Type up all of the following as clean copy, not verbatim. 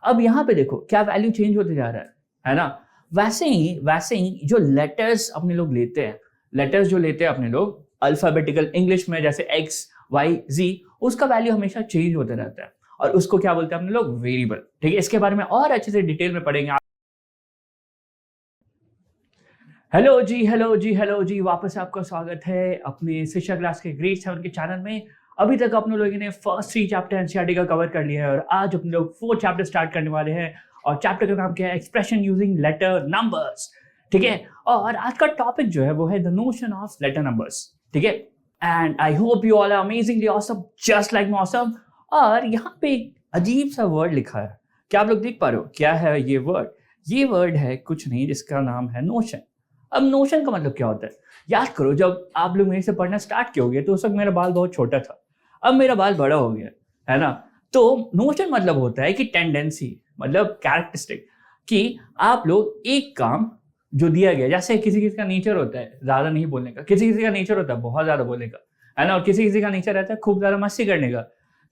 अब यहाँ पे देखो क्या वैल्यू चेंज होते जा रहा है ना। वैसे ही जो लेटर्स अपने लोग लेते हैं, लेटर्स जो लेते हैं अपने लोग अल्फाबेटिकल इंग्लिश में, जैसे एक्स वाई जी, उसका वैल्यू हमेशा चेंज होते रहता है और उसको क्या बोलते हैं अपने लोग, वेरिएबल। ठीक है, इसके बारे में और अच्छे से डिटेल में पढ़ेंगे। हेलो जी, वापस आपका स्वागत है अपने शिक्षा क्लास के ग्रेड 7 के चैनल में। अभी तक अपने लोगों ने फर्स्ट 3 चैप्टर एनसीईआरटी का कवर कर लिया है और आज अपने लोग 4 चैप्टर स्टार्ट करने वाले हैं और चैप्टर का नाम क्या है, एक्सप्रेशन यूजिंग लेटर नंबर्स। ठीक है, और आज का टॉपिक जो है वो है the notion of letter numbers. ठीक है, and I hope you all are amazingly awesome just like me awesome. और यहाँ पे एक अजीब सा वर्ड लिखा है, क्या आप लोग देख पा रहे हो? क्या है ये वर्ड? ये वर्ड है कुछ नहीं, जिसका नाम है नोशन। अब नोशन का मतलब क्या होता है? याद करो, जब आप लोग मेरे से पढ़ना स्टार्ट किए तो उस वक्त मेरा बाल बहुत छोटा था, अब मेरा बाल बड़ा हो गया है ना। तो नोशन मतलब होता है कि टेंडेंसी, मतलब कैरेक्टरिस्टिक, कि आप लोग एक काम जो दिया गया, जैसे किसी का नेचर होता है ज्यादा नहीं बोलने का, किसी का नेचर होता है बहुत ज्यादा बोलने का, है ना, और किसी का नेचर रहता है खूब ज्यादा मस्ती करने का,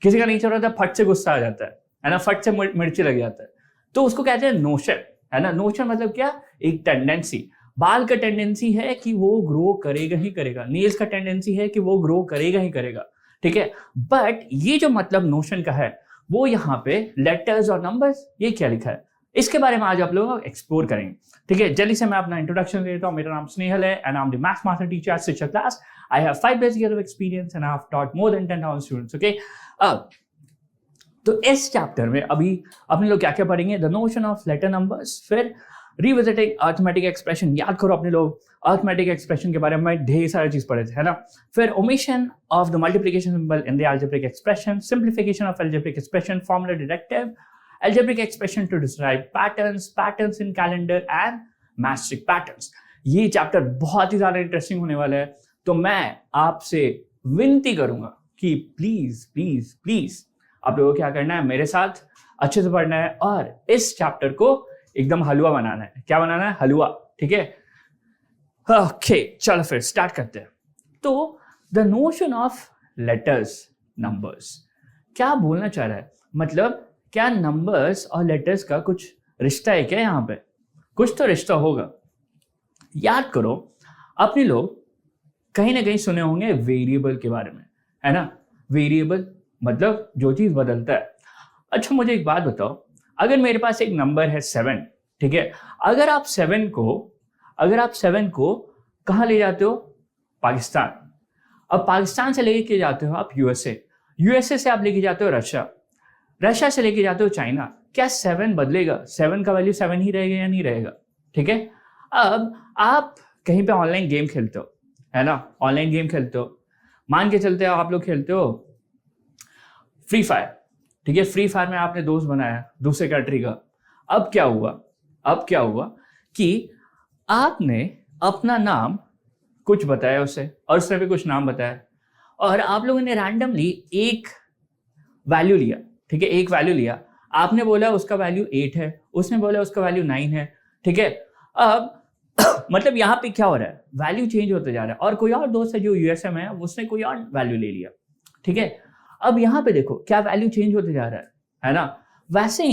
किसी का नेचर होता है फट से गुस्सा आ जाता है ना, फट से मिर्ची लग जाता है, तो उसको कहते हैं नोशन, है ना। नोशन मतलब क्या? एक टेंडेंसी। बाल का टेंडेंसी है कि वो ग्रो करेगा ही करेगा, नेल्स का टेंडेंसी है कि वो ग्रो करेगा ही करेगा। ठीक है, बट ये जो मतलब नोशन का है वो यहाँ पे लेटर्स और नंबर्स, ये क्या लिखा है, इसके बारे में आज आप लोग एक्सप्लोर करेंगे। ठीक है, जल्दी से मैं अपना इंट्रोडक्शन देता हूँ। मेरा नाम स्नेहल है and I am the maths master teacher at Shiksha class. I have 5 years of experience and I have taught more than 10,000 students. Okay, अब तो इस चैप्टर में अभी अपने लोग क्या क्या पढ़ेंगे? The notion of letter numbers, फिर रिविजिटिंग अरिथमेटिक एक्सप्रेशन। याद करो अपने लोग अरिथमेटिक एक्सप्रेशन के बारे में ढेर सारी चीज पढ़े थे, है ना। फिर omission of the multiplication symbol in the algebraic expression, simplification of algebraic expression, formula deductive, algebraic expression to describe patterns in calendar and matrix patterns. ये चैप्टर बहुत ही ज्यादा इंटरेस्टिंग होने वाला है, तो मैं आपसे विनती करूंगा कि प्लीज प्लीज प्लीज आप लोगों को क्या करना है, मेरे साथ अच्छे से पढ़ना है और इस चैप्टर को एकदम हलवा बनाना है। क्या बनाना है? हलवा। ठीक है, ओके, चलो फिर स्टार्ट करते हैं। तो the notion of letters numbers, क्या बोलना चाह रहा है? मतलब क्या नंबर्स और लेटर्स का कुछ रिश्ता है क्या? यहाँ पे कुछ तो रिश्ता होगा। याद करो, अपने लोग कहीं ना कहीं सुने होंगे वेरिएबल के बारे में, है ना। वेरिएबल मतलब जो चीज बदलता है। अच्छा, मुझे एक बात बताओ, अगर मेरे पास एक नंबर है 7, ठीक है, अगर आप 7 को कहाँ ले जाते हो? पाकिस्तान। अब पाकिस्तान से लेके जाते हो आप यूएसए से आप लेके जाते हो रशिया से लेके जाते हो चाइना। क्या 7 बदलेगा? 7 का वैल्यू 7 ही रहेगा या नहीं रहेगा? ठीक है, अब आप कहीं पे ऑनलाइन गेम खेलते हो, है ना, ऑनलाइन गेम खेलते हो, मान के चलते हो आप लोग खेलते हो फ्री फायर। ठीक है, फ्री फायर में आपने दोस्त बनाया दूसरे कंट्री का। अब क्या हुआ कि आपने अपना नाम कुछ बताया उसे और उसने भी कुछ नाम बताया और आप लोगों ने रैंडमली एक वैल्यू लिया। ठीक है, एक वैल्यू लिया, आपने बोला उसका वैल्यू 8 है, उसने बोला उसका वैल्यू 9 है। ठीक है, अब मतलब यहाँ पे क्या हो रहा है? वैल्यू चेंज होते जा रहा है और कोई और दोस्त है जो यूएसए में है, उसने कोई और वैल्यू ले लिया। ठीक है, अब यहाँ पे देखो क्या वैल्यू चेंज होते जा रहा है ना। वैसे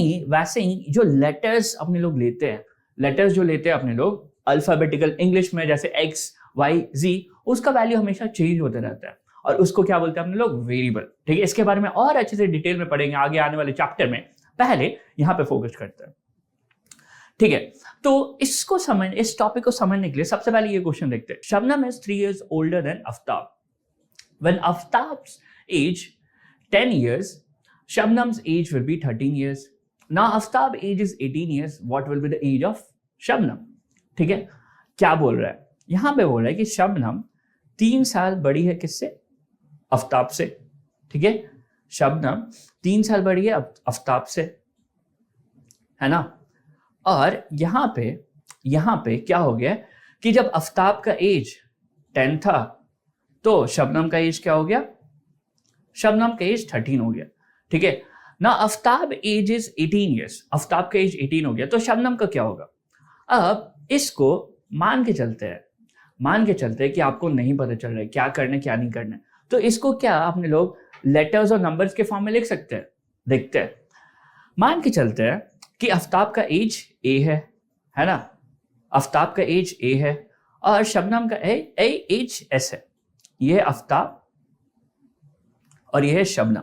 ही जो लेटर्स अपने लोग लेते हैं, लेटर्स जो लेते हैं अपने लोग अल्फाबेटिकल इंग्लिश में, जैसे एक्स वाई जी, उसका वैल्यू हमेशा चेंज होते रहता है और उसको क्या बोलते हैं अपने लोग? वेरिएबल। ठीक है, इसके बारे में और अच्छे से डिटेल में पढ़ेंगे आगे आने वाले चैप्टर में, पहले यहाँ पे फोकस करते हैं। ठीक है, तो इस टॉपिक को समझने के लिए सबसे पहले ये क्वेश्चन देखते हैं। Shabnam is 3 years older than Aftab. When Aftab's age 10 years, Shabnam's age will be 13 years. Now Aftab age is 18 years. What will be the age of Shabnam? ठीक है, क्या बोल रहा है? यहाँ पे बोल रहा है कि शबनम 3 साल बड़ी है किससे? आफ्ताब से। ठीक है, शबनम 3 साल बड़ी है आफ्ताब से, है ना। और यहाँ पे क्या हो गया कि जब आफ्ताब का एज 10 था तो शबनम का एज क्या हो गया? शबनम का एज 13 हो गया। ठीक है ना, Aftab age is 18 years, Aftab का एज 18 हो गया, तो शबनम का क्या होगा? अब इसको मान के चलते हैं कि आपको नहीं पता चल रहा है क्या करना है क्या नहीं करना है, तो इसको क्या अपने लोग लेटर्स और नंबर्स के फॉर्म में लिख सकते हैं। देखते हैं, मान के चलते हैं कि आफ्ताब का एज ए है ना, आफ्ताब का एज ए है और शबनम का एज एस है। ये है आफ्ताब और ये है शबनम।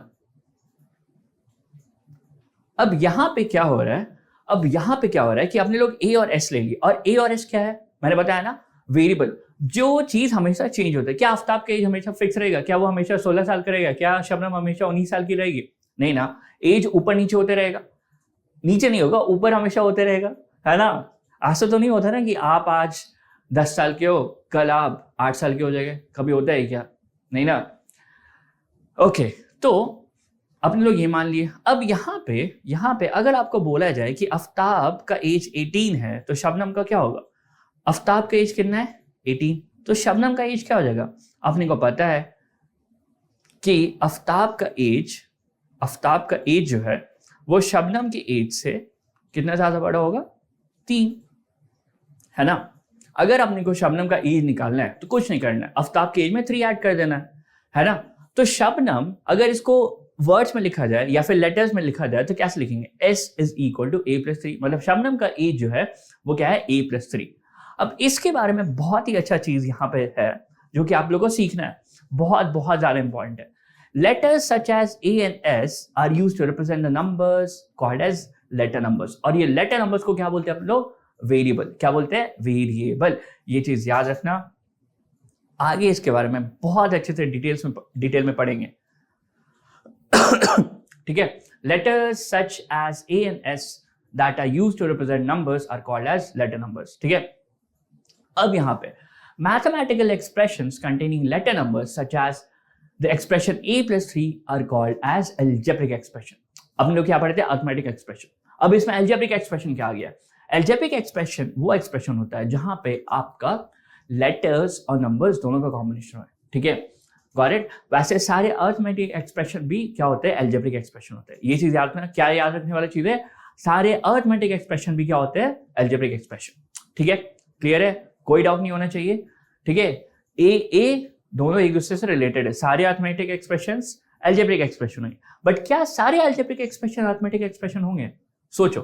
अब यहां पे क्या हो रहा है, कि आपने लोग ए और एस ले लिए, और ए और एस क्या है, मैंने बताया ना, वेरिएबल। जो चीज हमेशा चेंज होता है, क्या आफ्ताब का एज हमेशा फिक्स रहेगा? क्या वो हमेशा 16 साल का रहेगा? क्या शबनम हमेशा 19 साल की रहेगी? नहीं ना, एज ऊपर नीचे होते रहेगा, नीचे नहीं होगा, ऊपर हमेशा होते रहेगा, है ना। ऐसा तो नहीं होता ना कि आप आज 10 साल के हो, कल आप 8 साल के हो जाएंगे, कभी होता है क्या? नहीं ना। ओके, तो अपने लोग ये मान लिए। अब यहाँ पे अगर आपको बोला जाए कि आफ्ताब का एज 18 है तो शबनम का क्या होगा? आफ्ताब का एज कितना है? 18, तो शबनम का एज क्या हो जाएगा? अपने को पता है कि आफ्ताब का एज जो है वो शबनम की एज से कितना ज्यादा बड़ा होगा? 3, है ना। अगर अपने को शबनम का एज निकालना है तो कुछ नहीं करना है, आफ्ताब के एज में 3 ऐड कर देना है ना। तो शबनम, अगर इसको वर्ड्स में लिखा जाए या फिर लेटर्स में लिखा जाए तो कैसे लिखेंगे? S is equal to A+3, मतलब शबनम का एज जो है वो क्या है? A+3। अब इसके बारे में बहुत ही अच्छा चीज यहाँ पे है जो कि आप लोगों को सीखना है, बहुत बहुत ज्यादा इंपॉर्टेंट है। Letters such as A and S are used to represent the numbers called as letter numbers। और ये letter numbers को क्या बोलते हैं आप लोग? वेरिएबल। क्या बोलते हैं? वेरिएबल। ये चीज याद रखना, आगे इसके बारे में बहुत अच्छे से डिटेल में पढ़ेंगे। ठीक है। Letters such as A and S that are used to represent numbers are called as letter numbers। ठीक है। अब यहाँ पे mathematical expressions containing letter numbers such as the expression A+3 are called as algebraic expression। अब हम लोग क्या पढ़े थे? Arithmetic expression. अब इसमें algebraic expression क्या आ गया? algebraic expression वो एक्सप्रेशन होता है जहां पे आपका लेटर्स और नंबर्स दोनों का कॉम्बिनेशन है। ठीक है, गॉट इट। वैसे सारे अरिथमेटिक एक्सप्रेशन भी क्या होते हैं? algebraic एक्सप्रेशन होते हैं। ये चीज याद रखना। क्या याद रखने वाली चीज है? सारे अरिथमेटिक एक्सप्रेशन भी क्या होते हैं? algebraic expression. ठीक है, क्लियर है? कोई डाउट नहीं होना चाहिए। ठीक है, ए दोनों एक दूसरे से रिलेटेड है। सारे अरिथमेटिक एक्सप्रेशंस अलजेब्रिक एक्सप्रेशन होंगे, बट क्या सारे अलजेब्रिक एक्सप्रेशन अरिथमेटिक एक्सप्रेशन होंगे? सोचो,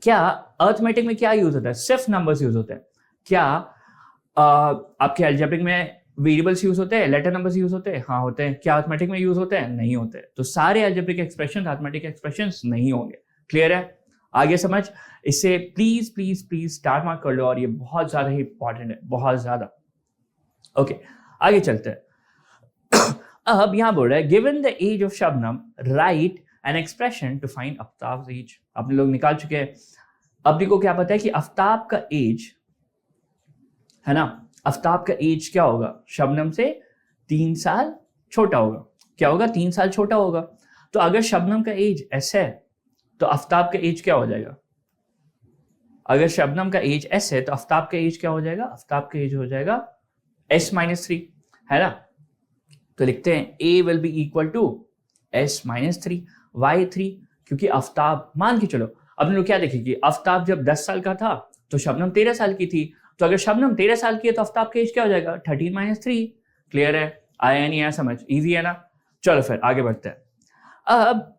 क्या अरिथमेटिक में क्या यूज होता है? सिर्फ नंबर्स यूज होते हैं। क्या आपके अलजेब्रिक में वेरिएबल्स यूज होते हैं, लेटर नंबर्स यूज होते हैं? हाँ होते हैं। क्या अरिथमेटिक में यूज होते हैं? नहीं होते। तो सारे अलजेब्रिक एक्सप्रेशन अरिथमेटिक एक्सप्रेशंस नहीं होंगे। क्लियर है? आगे समझ। इससे please please please star mark कर लो, और ये बहुत ज्यादा ही इंपॉर्टेंट है, बहुत ज्यादा। ओके, आगे चलते हैं। अब यहां बोल रहा है given the age of Shabnam right an expression to find Aftab age. अपने लोग निकाल चुके हैं। अपने को क्या पता है कि आफ्ताब का एज है ना, आफ्ताब का एज क्या होगा? शबनम से 3 साल छोटा होगा। क्या होगा? 3 साल छोटा होगा। तो अगर शबनम का एज एस है तो आफ्ताब का एज क्या हो जाएगा? अगर शबनम का एज एस है तो आफ्ताब का एज क्या हो जाएगा? आफ्ताब का एज हो जाएगा S-3, है ना। तो लिखते हैं A will be equal to S-3। Why 3? क्योंकि आफ्ताब, मान के चलो अपने लोग क्या देखेंगे, आफ्ताब जब 10 साल का था तो शबनम 13 साल की थी। तो अगर शबनम 13 साल की है तो आफ्ताब का एज क्या हो जाएगा? 13-3। क्लियर है? आया नहीं आया समझ? इजी है ना। चलो फिर आगे बढ़ते हैं। अब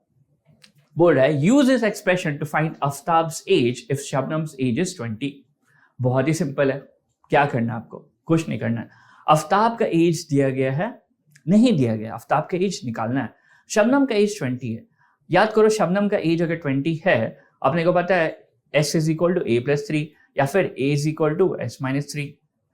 बोल रहा है use this expression to find Aftab's age if Shabnam's age is 20। बहुत ही सिंपल है। क्या करना है आपको? कुछ नहीं करना है। आफ्ताब का एज दिया गया है, नहीं दिया गया, आफ्ताब का एज निकालना है। शबनम का एज 20 है। याद करो, शबनम का एज अगर 20 है, अपने को पता है S is equal to A+3 या फिर A is equal to S-3,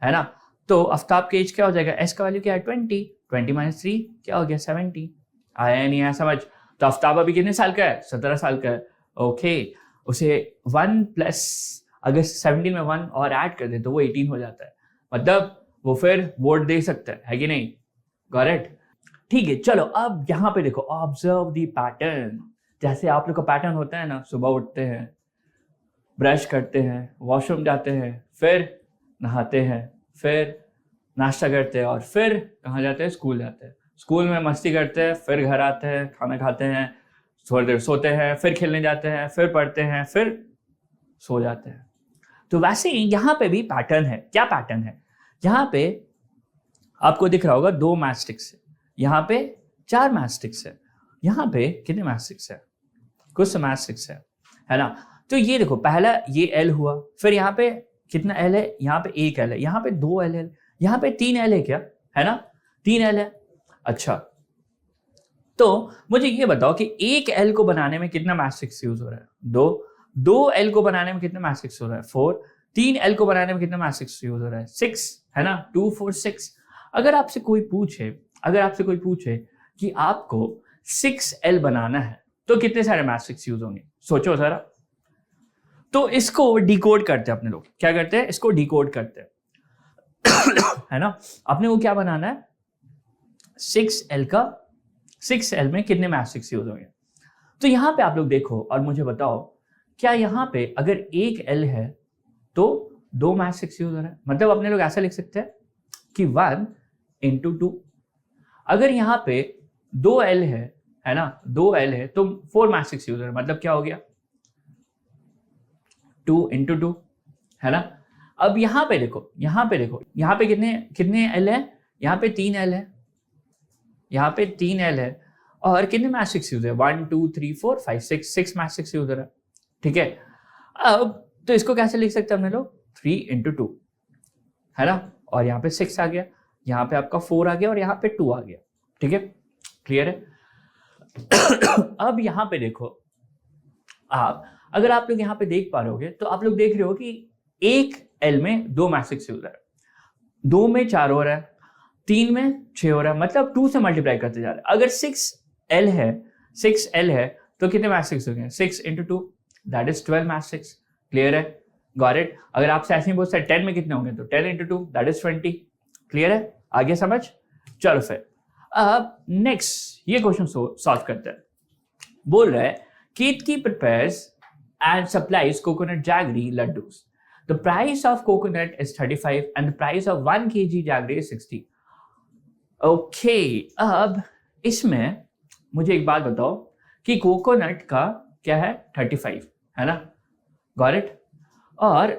है ना। तो आफ्ताब का एज क्या हो जाएगा? S का वैल्यू क्या है? 20, 20-3 क्या हो गया? 70। आया नहीं आया समझ? तो आफ्ताब अभी कितने साल का है? 17 साल का है। ओके, उसे 1 प्लस अगर 17 में 1 और ऐड कर दे तो वो 18 हो जाता है। मतलब वो फिर वोट दे सकता है कि नहीं? करेक्ट। ठीक है, चलो अब यहाँ पे देखो, ऑब्जर्व द पैटर्न। जैसे आप लोग का पैटर्न होता है ना, सुबह उठते हैं, ब्रश करते हैं, वॉशरूम जाते हैं, फिर नहाते हैं, फिर नाश्ता करते हैं, और फिर कहाँ जाते हैं? स्कूल जाते हैं। स्कूल में मस्ती करते हैं, फिर घर आते हैं, खाना खाते हैं, थोड़ी देर सोते हैं, फिर खेलने जाते हैं, फिर पढ़ते हैं, फिर सो जाते हैं। तो वैसे ही यहाँ पे भी पैटर्न है। क्या पैटर्न है? यहाँ पे आपको दिख रहा होगा 2 मैच स्टिक्स है, यहाँ पे 4 मैच स्टिक्स है, यहाँ पे कितने मैच स्टिक्स है? कुछ मैच स्टिक्स है है ना। तो ये देखो पहला ये एल हुआ, फिर यहाँ पे कितना एल है, यहाँ पे एक एल है, यहाँ पे दो एल है, यहाँ पे तीन एल है क्या, है ना, तीन एल है। अच्छा तो मुझे ये बताओ कि एक एल को बनाने में कितना मैट्रिक्स यूज हो रहा है, दो एल को बनाने में कितना मैट्रिक्स हो रहा है, 4, तीन एल को बनाने में कितना मैट्रिक्स यूज हो रहा है, 6, है ना, 2 4 6। अगर आपसे कोई पूछे कि आपको 6L बनाना है तो कितने सारे मैट्रिक्स यूज होंगे, सोचो जरा। तो इसको डिकोड करते हैं अपने लोग, क्या करते हैं, इसको डिकोड करते हैं है ना। अपने को क्या बनाना है, 6L में कितने मैट्रिक्स यूज होंगे। तो यहां पे आप लोग देखो और मुझे बताओ, क्या यहां पे अगर एक L है तो दो मैट्रिक्स यूज हो रहा है, मतलब अपने लोग ऐसा लिख सकते हैं कि 1 × 2। अगर यहां पे 2L है ना, 2L है तो 4 मैट्रिक्स यूज हो रहा है, मतलब क्या हो गया 2 × 2, है ना। अब यहां पे देखो, यहाँ पे कितने L है, यहाँ पे 3L है, यहाँ पे 3L है, और कितने मैट्रिक्स यूज है, 1 2 3 4 5 6 मैट्रिक्स यूज हो रहा है, ठीक है। अब तो इसको कैसे लिख सकते हैं अपने लोग, 3 × 2, है ना, और यहाँ पे 6 आ गया, यहाँ पे आपका 4 आ गया, और यहाँ पे 2 आ गया, ठीक है, क्लियर है। अब यहाँ पे देखो अगर आप लोग यहाँ पे देख पा रहे होगे तो आप लोग देख रहे हो कि एक एल में दो मैट्रिक्स यूज है, 2 में 4 हो रहा है, 3 में 6 हो रहा है, मतलब 2 से मल्टीप्लाई करते जा रहे हैं। अगर 6L है तो कितने मैट्रिक्स हो गए, 6 × 2 दैट इज 12 मैट्रिक्स, क्लियर है, गॉट इट। अगर आपसे ऐसे ही पूछता है 10 में कितने होंगे तो 10 × 2 दैट इज 20, क्लियर है, आगे समझ। चलो फिर अब नेक्स्ट ये क्वेश्चन सॉल्व करते हैं। बोल रहा है Ketki prepares and supplies coconut jaggery laddoos, the price of coconut is 35 and the price of 1 kg jaggery is 60। Okay अब इसमें मुझे एक बात बताओ कि कोकोनट का क्या है 35, है ना, गॉट इट, और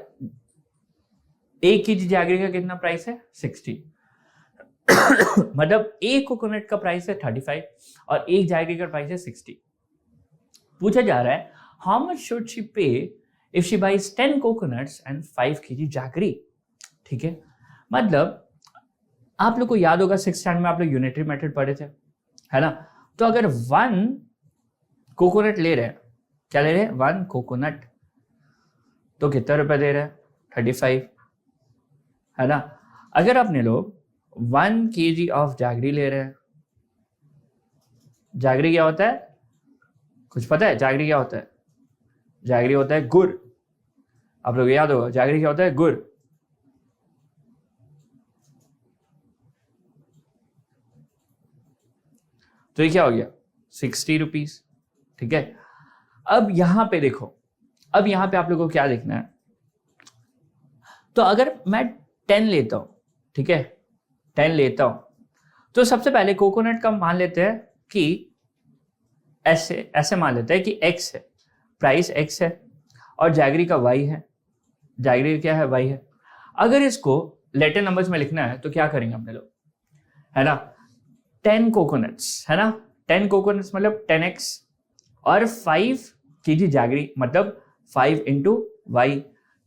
1 kg जैगरी का कितना प्राइस है 60। मतलब एक कोकोनट का प्राइस है 35 और एक जैगरी का प्राइस है 60। पूछा जा रहा है how much should she pay if she buys 10 coconuts and 5 kg jaggery, ठीक है। मतलब आप लोग को याद होगा 6th स्टैंडर्ड में आप लोग यूनिटरी मेथड पढ़े थे, है ना। तो अगर 1 कोकोनट ले रहे हैं, क्या ले रहे हैं 1 कोकोनट, तो कितना रुपए दे रहे हैं 35, है ना। अगर अपने लोग 1 kg ऑफ जैगरी ले रहे हैं, जैगरी क्या होता है, कुछ पता है जैगरी क्या होता है, जैगरी होता है गुड़, आप लोग याद होगा जैगरी क्या होता है, गुड़। तो ये क्या हो गया 60 रुपीज, ठीक है। अब यहां पे देखो, अब यहां पे आप लोगों को क्या देखना है, तो अगर मैं 10 लेता हूं, ठीक है, 10 लेता हूं, तो सबसे पहले कोकोनट का मान लेते हैं कि ऐसे मान लेते हैं कि x है, प्राइस x है, और जैगरी का y है, जैगरी क्या है y है। अगर इसको लेटर नंबर्स में लिखना है तो क्या करेंगे अपने लोग, है ना, 10 कोकोनट्स, है ना, 10 कोकोनट्स मतलब 10x, और 5 kg जैगरी मतलब 5 × y।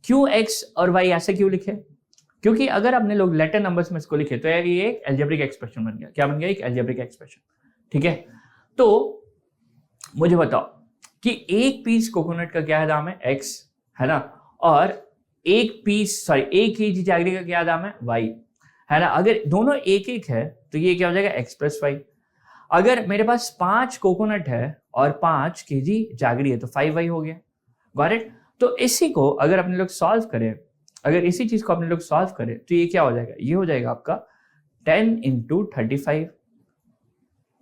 क्यों x और y ऐसे क्यों लिखे, क्योंकि अगर अपने लोग लेटर नंबर्स में इसको लिखे तो ये एक एल्जेब्रिक एक्सप्रेशन बन गया, क्या बन गया, एक एल्जेब्रिक एक्सप्रेशन, ठीक है। तो मुझे बताओ कि एक पीस कोकोनट का क्या दाम है x, है ना, और एक kg जैगरी का क्या दाम है y, है ना। अगर दोनों एक एक है तो ये क्या हो जाएगा x + y। अगर मेरे पास 5 कोकोनट है और 5 kg जैगरी है तो 5y हो गया, गॉट इट। तो इसी को अगर अपने लोग सॉल्व करें, अगर इसी चीज को अपने लोग सॉल्व करें तो ये क्या हो जाएगा, ये हो जाएगा आपका 10 × 35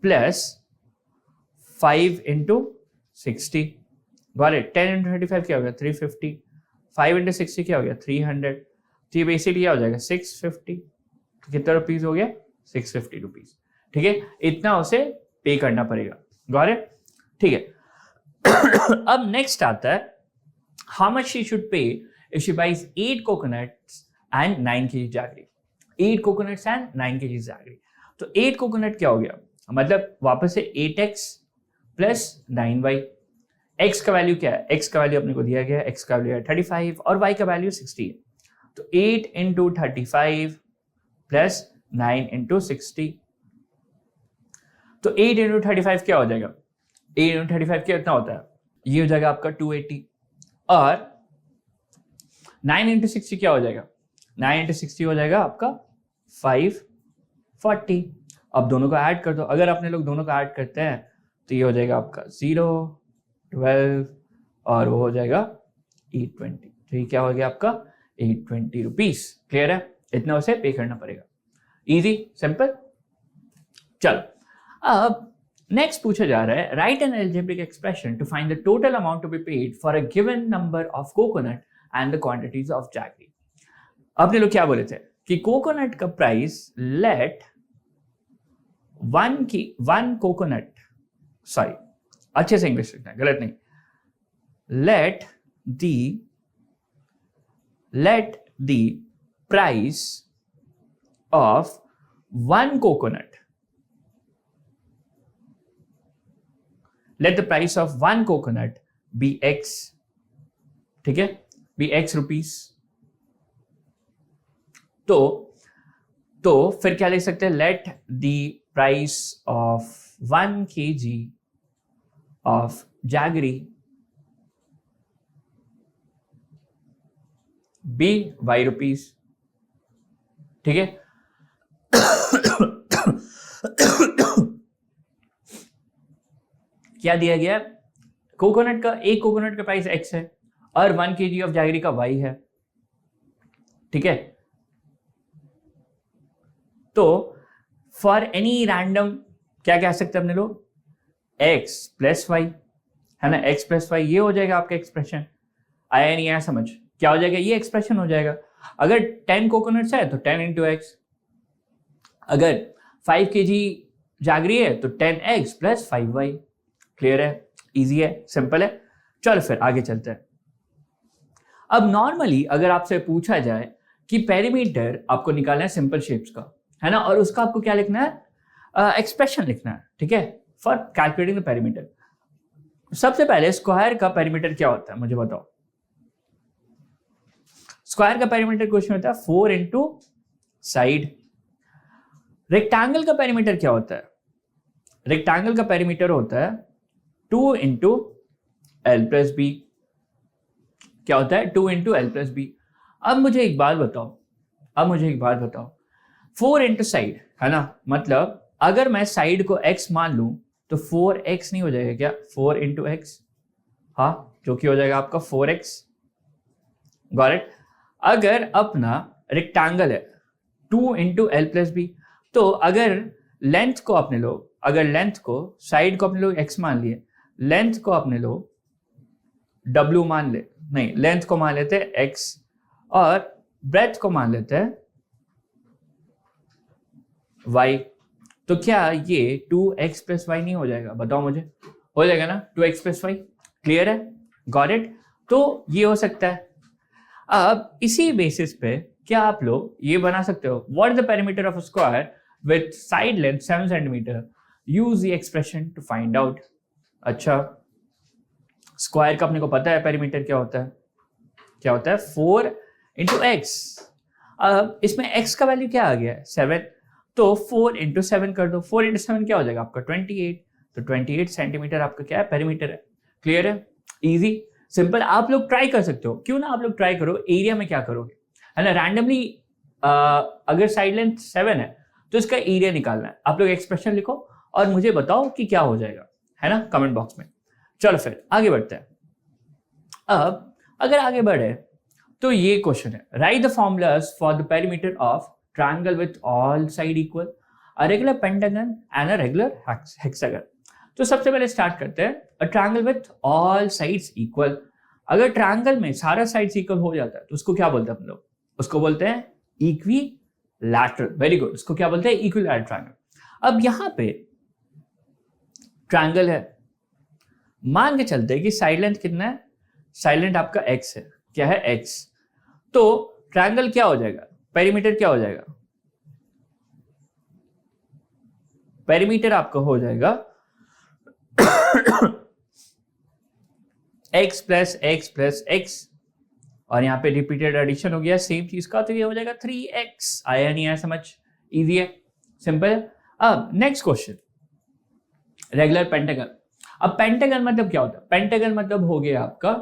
प्लस 5 × 60, गॉट इट। 10 × 35 क्या हो गया 350, 5 × 60 क्या हो गया 300, तो ये बेसिकली क्या हो जाएगा 650। तो कितना रुपीज हो गया 650 रुपीज, ठीक है, इतना उसे पे करना पड़ेगा, गॉट इट, ठीक है। अब नेक्स्ट आता है how much she should pay if she buys 8 coconuts and 9 kg jaggery, 8 coconuts and 9 kg jaggery। तो 8 कोकोनट क्या हो गया, मतलब वापस से 8x प्लस 9y, एक्स का वैल्यू क्या है, एक्स का वैल्यू अपने को दिया गया है, एक्स का वैल्यू है 35 और वाई का वैल्यू 60 है। तो 8 इंटू 35 प्लस 9 इंटू 60, तो 8 इंटू 35 क्या हो जाएगा, 8 इंटू 35 कितना होता है, ये हो जाएगा आपका 280 और 9 इंटू 60 क्या हो जाएगा, 9 इंटू 60 हो जाएगा आपका 540। अब दोनों को ऐड कर दो, अगर अपने लोग दोनों को ऐड करते हैं तो ये हो जाएगा आपका 0, 12 और वो हो जाएगा 820। तो ये क्या हो गया आपका 820 रुपीज। क्लियर है, इतना उसे पे करना पड़ेगा। Easy simple. चलो अब नेक्स्ट पूछा जा रहा है, right an algebraic expression to find the total amount to be paid for a given number of coconut and the quantities of jaggery. अपने लोग क्या बोले थे कि कोकोनट का price let one coconut, sorry अच्छे से इंग्लिश लिखना है, गलत नहीं, let the price of one coconut, let the price of one coconut be x, ठीक है, be x रुपीस। तो फिर क्या लिख सकते हैं, let the price of 1 kg of jaggery be y rupees, ठीक है। क्या दिया गया, कोकोनट का, एक कोकोनट का प्राइस x है और 1 kg ऑफ जैगरी का y है, ठीक है। तो फॉर एनी रैंडम क्या कह सकते हैं अपने लोग, x प्लस वाई, है ना, x प्लस वाई, ये हो जाएगा आपका एक्सप्रेशन। आया नहीं आया समझ, क्या हो जाएगा, ये एक्सप्रेशन हो जाएगा। अगर 10 कोकोनट्स है तो 10 इंटू एक्स, अगर 5 kg जैगरी है तो 10x प्लस 5y। क्लियर है, इजी है, सिंपल है। चलो फिर आगे चलते हैं। अब नॉर्मली अगर आपसे पूछा जाए कि पेरीमीटर आपको निकालना है सिंपल शेप्स का, है ना, और उसका आपको क्या लिखना है, एक्सप्रेशन लिखना है, ठीक है, फॉर कैलकुलेटिंग द पेरीमीटर। सबसे पहले स्क्वायर का पेरीमीटर क्या होता है मुझे बताओ। स्क्वायर का पेरीमीटर क्वेश्चन होता है 4 इंटू साइड। रेक्टेंगल का पेरीमीटर क्या होता है, रेक्टेंगल का पेरीमीटर होता है 2 इंटू एल प्लस बी। क्या होता है, 2 इंटू एल प्लस बी। अब मुझे एक बात बताओ, 4 इंटू साइड, है ना, मतलब अगर मैं साइड को x मान लूं तो 4x नहीं हो जाएगा क्या, 4 इंटू एक्स, हाँ, जो कि हो जाएगा आपका 4x। Got it. अगर अपना रेक्टेंगल है 2 इंटू एल प्लस बी, तो अगर लेंथ को अपने लोग, साइड को अपने लोग x मान लिए, लेंथ को अपने लोग w मान ले, नहीं, लेंथ को मान लेते हैं x और ब्रेथ को मान लेते हैं y। तो क्या ये 2x प्लस वाई नहीं हो जाएगा, बताओ मुझे, हो जाएगा ना 2x प्लस वाई। क्लियर है, गॉट इट। तो ये हो सकता है। अब इसी बेसिस पे क्या आप लोग ये बना सकते हो, what is the perimeter of a square with side length 7 centimetre, use the expression to find out. अच्छा, स्क्वायर का अपने को पता है पेरीमीटर क्या होता है 4 इंटू एक्स। अब इसमें x का वैल्यू क्या आ गया है, 7, तो 4 इंटू 7 कर दो, 4 इंटू 7 क्या हो जाएगा आपका 28। तो 28 सेंटीमीटर आपका क्या है, पेरीमीटर है। क्लियर है, इजी सिंपल। आप लोग ट्राई कर सकते हो, क्यों ना आप लोग ट्राई करो, एरिया में क्या करोगे, है ना, रैंडमली अगर साइड लेंथ 7 है तो इसका एरिया निकालना है। आप लोग एक्सप्रेशन लिखो और मुझे बताओ कि क्या हो जाएगा, है ना, कमेंट बॉक्स में। चलो फिर आगे बढ़ते हैं। अब अगर आगे बढ़े तो ये क्वेश्चन है, right the formulas for the perimeter of triangle with all side equal, a regular pentagon and a regular hexagon. तो सबसे पहले स्टार्ट करते हैं, a triangle with all sides equal. अगर ट्रायंगल में सारा साइड्स इक्वल हो जाता है तो उसको क्या बोलते हैं हम लोग, उसको बोलते हैं इक्विलैटरल। वेरी गुड, उसको क्या बोलते हैं, इक्विलैटरल ट्रायंगल। अब यहां पे ट्रायंगल है, मान के चलते हैं कि साइड लेंथ कितना है, साइड लेंथ आपका x है, क्या है x, तो ट्रायंगल क्या हो जाएगा, पेरीमीटर क्या हो जाएगा, पेरीमीटर आपका हो जाएगा x plus x plus x, और यहाँ पे रिपीटेड एडिशन हो गया सेम चीज का, तो ये हो जाएगा 3x। आया नहीं आया समझ? इजी है, सिंपल है। अब नेक्स्ट क्वेश्चन, रेगुलर पेंटागन। अब पेंटागन मतलब क्या होता है? पेंटागन मतलब हो गया आपका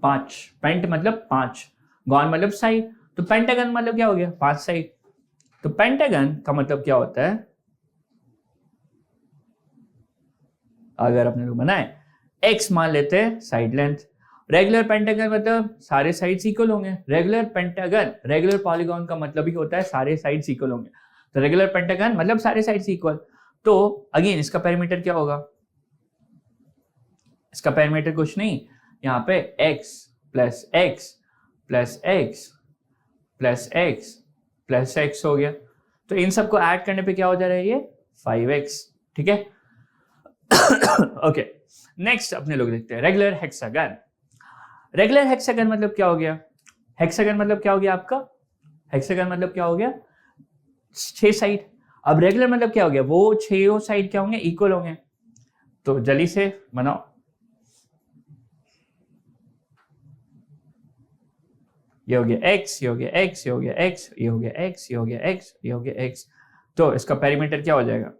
5, पेंट मतलब 5, गॉन मतलब साइड, तो पेंटागन मतलब क्या हो गया? 5 साइड। तो पेंटागन का मतलब क्या होता है? अगर अपने लोग बनाए x मान लेते हैं साइड लेंथ, रेगुलर पेंटागन मतलब सारे साइड्स इक्वल होंगे। रेगुलर पेंटागन, रेगुलर पॉलीगॉन का मतलब ही होता है सारे साइड्स इक्वल होंगे, तो रेगुलर पेंटागन मतलब सारे साइड्स इक्वल। तो अगेन इसका पेरीमीटर क्या होगा? इसका पेरीमीटर कुछ नहीं, यहाँ पे x plus x plus x plus x plus x हो गया, तो इन सबको ऐड करने पे क्या हो जा रहा है? ये 5x, ठीक है। ओके, नेक्स्ट अपने लोग देखते हैं रेगुलर हेक्सागन। रेगुलर हेक्सागन मतलब क्या हो गया? हेक्सागन मतलब क्या हो गया आपका? हेक्सागन मतलब क्या हो गया? 6 साइड। अब रेगुलर मतलब क्या हो गया? वो 6 साइड क्या होंगे? इक्वल होंगे। तो जल्दी से बनाओ, ये हो गया x, ये हो गया x, ये हो गया x, ये हो गया x, ये हो गया x, ये हो गया x, तो इसका पेरीमीटर क्या हो जाएगा?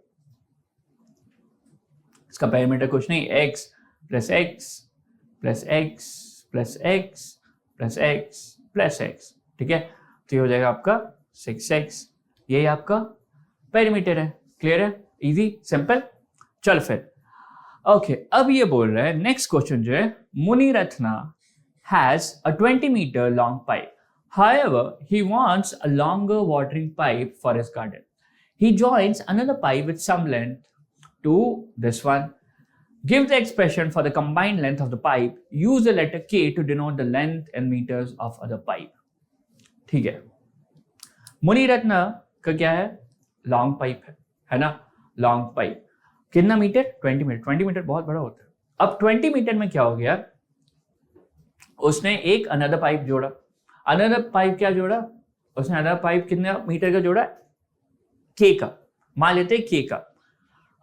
इसका पेरीमीटर कुछ नहीं, x plus x plus x plus x plus x plus x, ठीक है। तो ये हो जाएगा आपका 6x, यही आपका पेरीमीटर है। क्लियर है? Easy, simple. चल फिर ओके, अब ये बोल रहा है नेक्स्ट क्वेश्चन जो है, Muniratna has a 20 meter long pipe. However, he wants a longer watering pipe for his garden. He joins another pipe with some length to this one. Give the expression for the combined length of the pipe. Use the letter K to denote the length in meters of other pipe. ठीक है, मुनिरत्न का क्या है? Long pipe है ना, long pipe. कितना metre? 20 metre. 20 metre बहुत बड़ा होता है। अब 20 मीटर में क्या हो गया? उसने एक अनदर पाइप जोड़ा। अनदर पाइप क्या जोड़ा? उसने अनदर पाइप कितने मीटर का जोड़ा? के का, मान लेते हैं के का।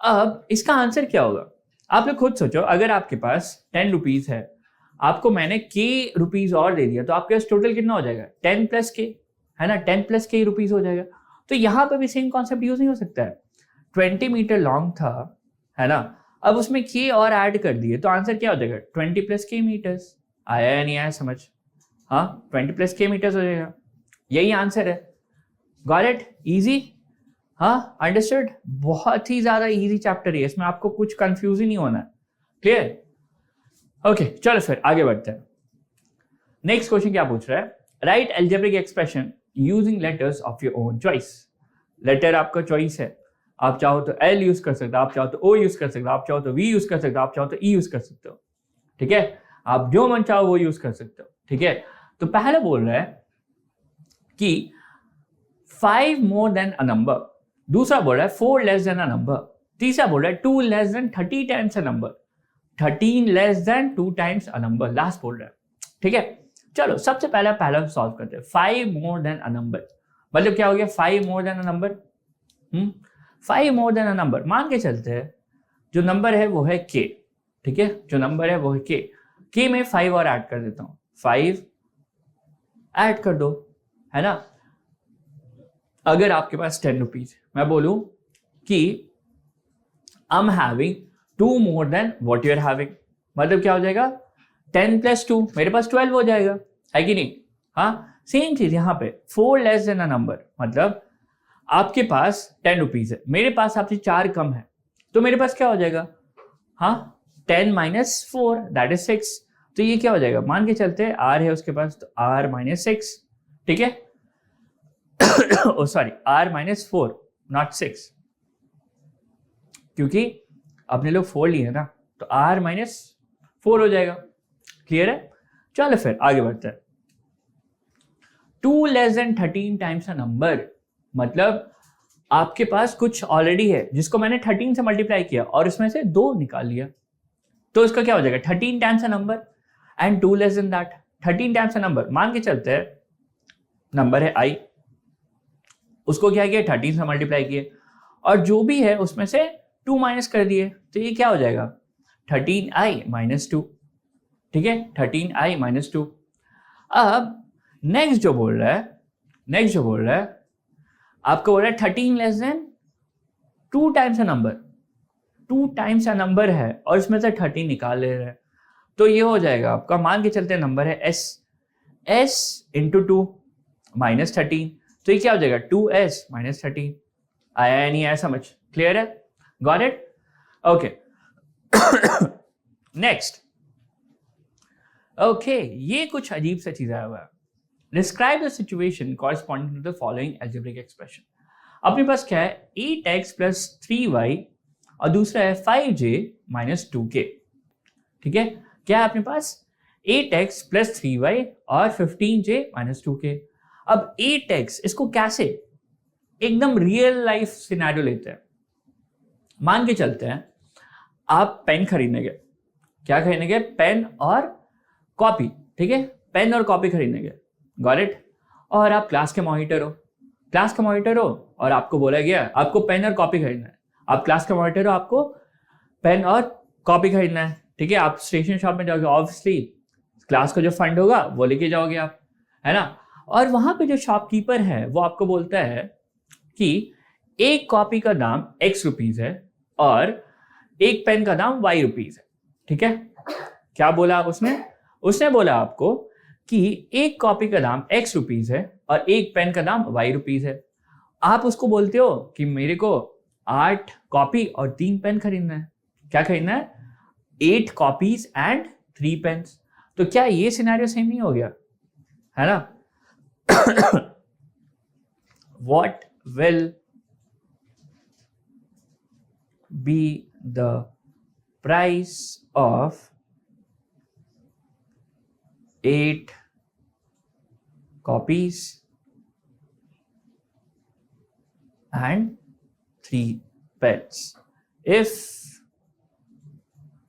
अब इसका आंसर क्या होगा? आप लोग खुद सोचो, अगर आपके पास 10 रुपीज है, आपको मैंने के रुपीज और दे दिया, तो आपके पास टोटल कितना हो जाएगा? 10 प्लस के, है ना, 10 प्लस के रुपीज हो जाएगा। तो यहां पर भी सेम कॉन्सेप्ट यूज नहीं हो सकता है? 20 मीटर लॉन्ग था, है ना, अब उसमें के और ऐड कर दिए, तो आंसर क्या हो जाएगा? 20 प्लस के मीटर्स। आया या नहीं आया समझ? हाँ, 20 प्लस के मीटर्स हो जाएगा, यही आंसर है। Got it? इजी? हाँ, अंडरस्टूड? बहुत ही ज्यादा इजी चैप्टर है, इसमें आपको कुछ कंफ्यूज ही नहीं होना है। क्लियर? ओके, चलो फिर आगे बढ़ते हैं। नेक्स्ट क्वेश्चन क्या पूछ रहा है? Right algebraic expression using letters of your own choice. Letter आपका चॉइस है, आप चाहो तो एल यूज कर सकते हो, आप चाहो तो ओ यूज कर सकते हो, आप चाहो तो वी यूज कर सकते हो, आप चाहो तो ई यूज कर सकते हो, ठीक है। आप जो मन चाहो वो यूज कर सकते हो, ठीक है। तो पहले बोल रहा है कि 5 मोर देन अ नंबर, दूसरा बोल रहा है 4 लेस देन अ नंबर, तीसरा बोल रहा है 2 less than 30 times a number, 13 less than 2 times a number, last बोल रहा है, ठीक है। चलो सबसे पहला सॉल्व करते हैं। 5 मोर देन अ नंबर मतलब क्या हो गया? 5 more than a number, 5 more than a number मान के चलते हैं, जो नंबर है वो है के, ठीक है, जो नंबर है वो है के में 5 और ऐड कर देता हूं, 5 ऐड कर दो, है ना। अगर आपके पास 10 रुपीज, मैं बोलूं कि I am having 2 more than what you are having, मतलब क्या हो जाएगा? 10 प्लस 2, मेरे पास 12 हो जाएगा, है कि नहीं? हाँ, सेम चीज यहाँ पे 4 लेस देन अ नंबर, मतलब आपके पास 10 रुपीज है, मेरे पास आपसे 4 कम है, तो मेरे पास क्या हो जाएगा? हाँ, 10 माइनस 4 दैट इज 6, तो ये क्या हो जाएगा? मान के चलते हैं आर है उसके पास, तो आर माइनस 6, ठीक है। ओ सॉरी, आर माइनस 4 नॉट 6, क्योंकि अपने लोग 4 लिए है ना, तो आर माइनस 4 हो जाएगा। क्लियर है? चलो फिर आगे बढ़ते हैं। 2 less than 13 times a number, मतलब आपके पास कुछ ऑलरेडी है जिसको मैंने 13 से मल्टीप्लाई किया और इसमें से 2 निकाल लिया, तो इसका क्या हो जाएगा? 13 times a number and 2 less than that. 13 times a number मान के चलते हैं, नंबर है आई, उसको क्या किया? 13 से मल्टीप्लाई किए, और जो भी है उसमें से 2 माइनस कर दिए, तो ये क्या हो जाएगा? 13i-2, ठीक है, 13i-2। अब नेक्स्ट जो बोल रहा है आपको बोल रहा है 13 less than 2 times a number है और इसमें से 13 निकाल ले रहे हैं, तो ये हो जाएगा आपका, मान के चलते नंबर है s इंटू 2 माइनस 13, तो ये क्या हो जाएगा 2s माइनस 13। आया या नहीं आया समझ? क्लियर है? Got it? Okay. Next, okay, ये कुछ अजीब सा चीज आया हुआ है। Describe the situation corresponding to the following algebraic expression. अपने पास क्या है, 8x प्लस 3y और दूसरा है 5j माइनस 2k, ठीक है। क्या है अपने पास, 8x प्लस 3y और 15j माइनस 2k। अब 8x, इसको कैसे एकदम रियल लाइफ सिनेरियो लेते हैं। मान के चलते हैं आप पेन खरीदने गए, क्या खरीदने गए, पेन और कॉपी, ठीक है, पेन और कॉपी खरीदने गए, गॉट इट। और आप क्लास के मॉनिटर हो और आपको बोला गया आपको पेन और कॉपी खरीदना है। आप क्लास के मॉनिटर हो, आपको पेन और कॉपी खरीदना है, ठीक है। आप स्टेशनरी शॉप में जाओगे, ऑब्वियसली क्लास का जो फंड होगा वो लेके जाओगे आप, है ना। और वहां पे जो शॉपकीपर है वो आपको बोलता है कि एक कॉपी का दाम x रुपीज है और एक पेन का दाम y रुपीज है, ठीक है। क्या बोला उसने बोला आपको कि एक कॉपी का दाम x रुपीज है और एक पेन का दाम y रुपीज है। आप उसको बोलते हो कि मेरे को 8 कॉपी और 3 पेन खरीदना है। क्या खरीदना है? 8 कॉपीज एंड 3 पेन्स। तो क्या ये सिनेरियो सेम नहीं हो गया, है ना? What will be the price of 8 copies and 3 pens if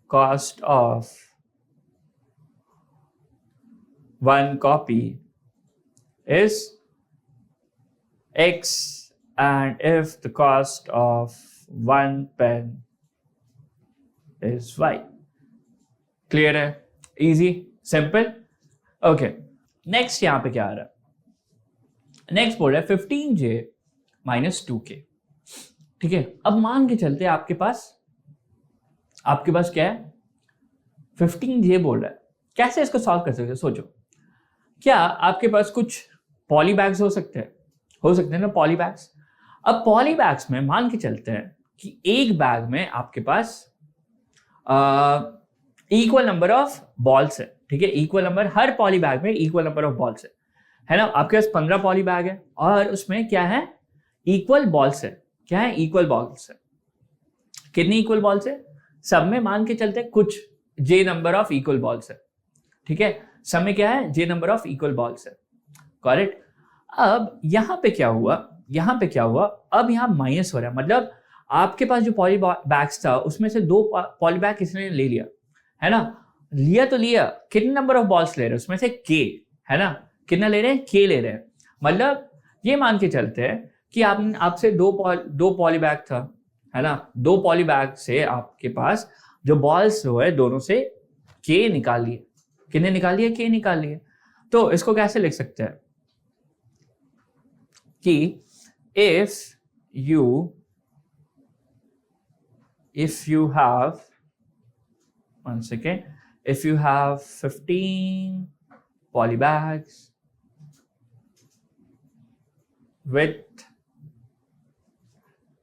cost of 1 copy is x and if the cost of 1 pen is y? Clear है? Easy, simple. ओके, नेक्स्ट यहां पे क्या आ रहा है, नेक्स्ट बोल रहा है 15j माइनस 2k, ठीक है। अब मान के चलते आपके पास क्या है, 15j बोल रहा है। कैसे इसको सॉल्व कर सकते हैं, सोचो। क्या आपके पास कुछ पॉली बैग्स हो सकते हैं ना, पॉली बैग्स। अब पॉली बैग्स में मान के चलते हैं कि एक बैग में आपके पास इक्वल नंबर ऑफ बॉल्स है, ठीक है। इक्वल नंबर, हर पॉली बैग में इक्वल नंबर ऑफ बॉल्स है ना। आपके पास 15 पॉली बैग है और उसमें क्या है, इक्वल बॉल्स है। क्या है? इक्वल बॉल्स है। कितनी इक्वल बॉल्स है? सब में मान के चलते कुछ जे नंबर ऑफ इक्वल बॉल्स है, ठीक है। सब में क्या है, जे नंबर ऑफ इक्वल बॉल्स है, करेक्ट। अब यहां पे क्या हुआ, अब यहां माइनस हो रहा है, मतलब आपके पास जो पॉली बैग्स था उसमें से 2 पॉली बैग किसने ले लिया, है ना। लिया तो लिया, कितने नंबर ऑफ बॉल्स ले रहे हैं उसमें से, के, है ना। कितना ले रहे हैं, के ले रहे हैं। मतलब ये मान के चलते हैं कि आपसे दो पॉली बैग था, है ना। 2 पॉली बैग से आपके पास जो बॉल्स जो है दोनों से के निकाल लिए। कितने निकाल लिए? के निकाल लिए। तो इसको कैसे लिख सकते हैं कि if you have 15 poly bags with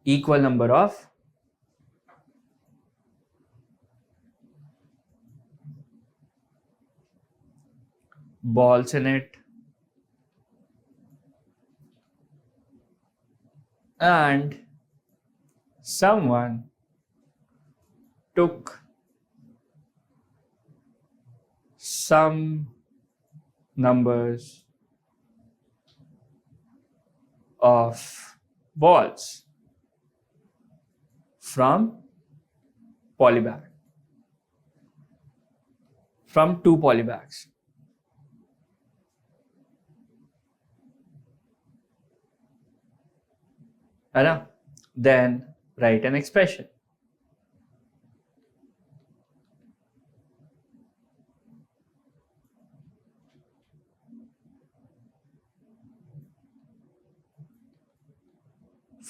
equal number of balls in it and someone took some numbers of balls from polybag, from 2 polybags, है ना। Then write an expression.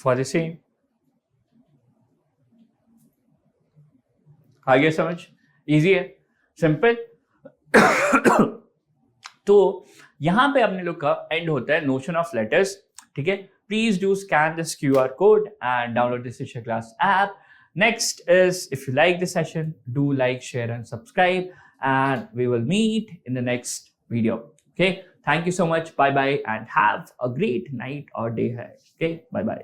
for the same. आ गया समझ? इजी है, simple. तो यहां पे अपने लोग का एंड होता है नोशन ऑफ लेटर्स, ठीक है। Please do scan this QR code and download the Shiksha Class app. Next is, if you like the session, do like, share and subscribe, and we will meet in the next video. Okay, thank you so much. Bye bye and have a great night or day ahead. Okay, bye bye.